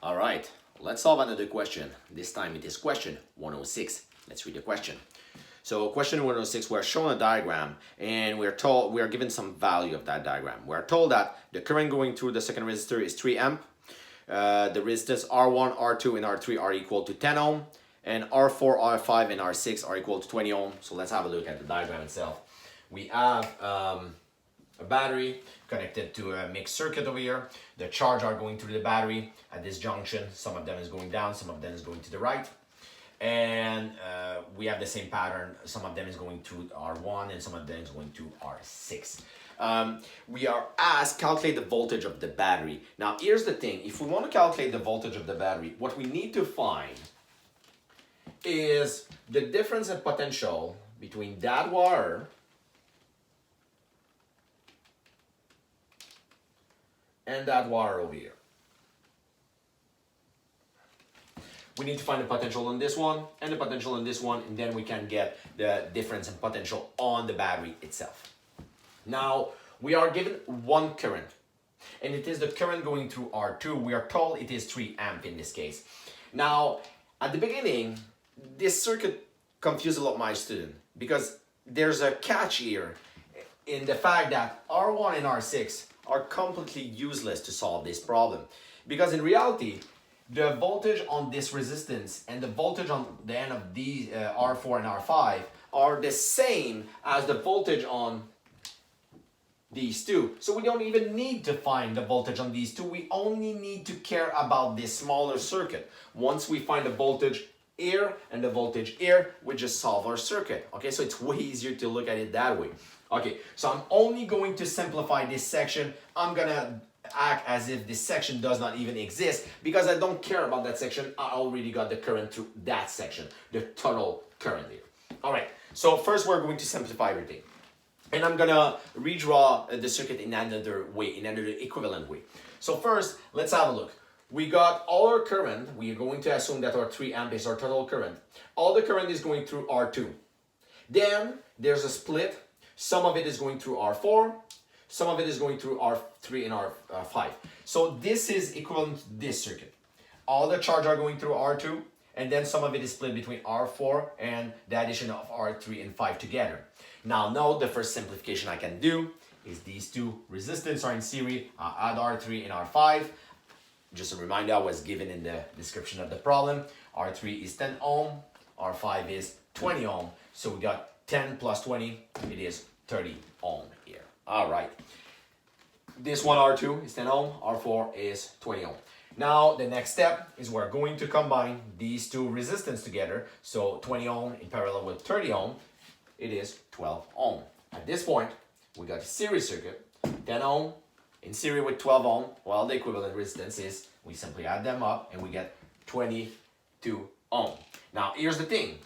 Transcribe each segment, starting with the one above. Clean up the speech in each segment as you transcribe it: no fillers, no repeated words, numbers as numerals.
All right, let's solve another question. This time it is question 106. Let's read the question. So question 106, we're shown a diagram and we're told, we are given some value of that diagram. We're told that the current going through the second resistor is 3 amp. The resistance R1, R2, and R3 are equal to 10 ohm. And R4, R5, and R6 are equal to 20 ohm. So let's have a look at the diagram itself. We have a battery connected to a mixed circuit over here. The charge are going through the battery at this junction. Some of them is going down, some of them is going to the right. And we have the same pattern. Some of them is going to R1 and some of them is going to R6. We are asked calculate the voltage of the battery. Now here's the thing, if we want to calculate the voltage of the battery, what we need to find is the difference in potential between that wire and that wire over here. We need to find the potential on this one and the potential on this one, and then we can get the difference in potential on the battery itself. Now, we are given one current, and it is the current going through R2. We are told it is 3 amp in this case. Now, at the beginning, this circuit confused a lot my student because there's a catch here in the fact that R1 and R6 are completely useless to solve this problem. Because in reality, the voltage on this resistance and the voltage on the end of these R4 and R5 are the same as the voltage on these two. So we don't even need to find the voltage on these two. We only need to care about this smaller circuit. Once we find the voltage here and the voltage here, we just solve our circuit. Okay, so it's way easier to look at it that way. Okay, so I'm only going to simplify this section. I'm gonna act as if this section does not even exist because I don't care about that section. I already got the current through that section, the total current here. All right, so first we're going to simplify everything. And I'm gonna redraw the circuit in another way, in another equivalent way. So first, let's have a look. We got all our current. We are going to assume that our 3 amp is our total current. All the current is going through R2. Then there's a split. Some of it is going through R4. Some of it is going through R3 and R5. So this is equivalent to this circuit. All the charge are going through R2, and then some of it is split between R4 and the addition of R3 and 5 together. Now note the first simplification I can do is these two resistance are in series. I'll add R3 and R5. Just a reminder, I was given in the description of the problem. R3 is 10 ohm, R5 is 20 ohm. So we got 10 plus 20, it is 30 ohm here. All right. This one R2 is 10 ohm, R4 is 20 ohm. Now the next step is we're going to combine these two resistance together. So 20 ohm in parallel with 30 ohm, it is 12 ohm. At this point, we got a series circuit, 10 ohm in series with 12 ohm. Well, the equivalent resistance is we simply add them up and we get 22 ohm. Now here's the thing.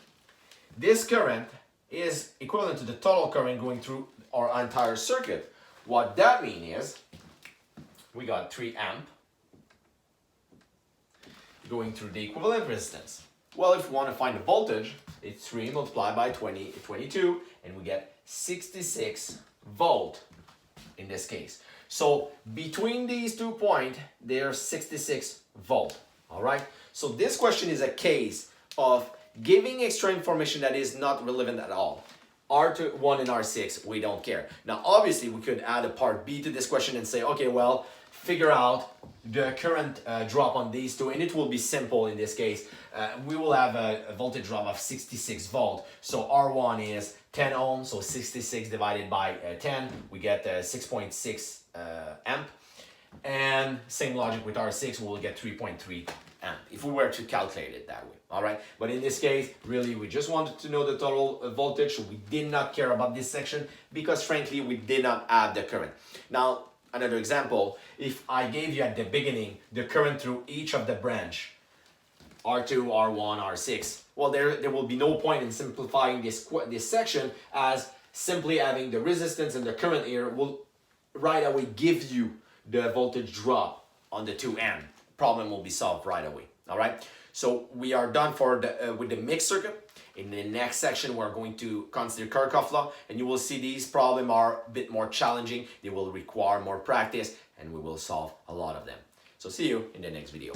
This current is equivalent to the total current going through our entire circuit. What that means is we got 3 amp going through the equivalent resistance. Well, if we want to find the voltage, it's 3 multiplied by 22, and we get 66 volt in this case. So between these 2 points, there's 66 volt. All right. So this question is a case of giving extra information that is not relevant at all. R2, 1 and R6, we don't care. Now, obviously, we could add a part B to this question and say, okay, well, figure out the current drop on these two, and it will be simple in this case. We will have a voltage drop of 66 volt. So R1 is 10 ohms, so 66 divided by 10, we get 6.6 amp. And same logic with R6, we'll get 3.3 amp if we were to calculate it that way. All right, but in this case, really, we just wanted to know the total voltage. So we did not care about this section because, frankly, we did not add the current. Now, another example, if I gave you at the beginning the current through each of the branch, R2, R1, R6, well, there will be no point in simplifying this section, as simply having the resistance and the current here will right away give you the voltage drop on the 2 amp. Problem will be solved right away. All right, so we are done for with the mixed circuit. In the next section, we're going to consider Kirchhoff law, and you will see these problems are a bit more challenging. They will require more practice, and we will solve a lot of them. So see you in the next video.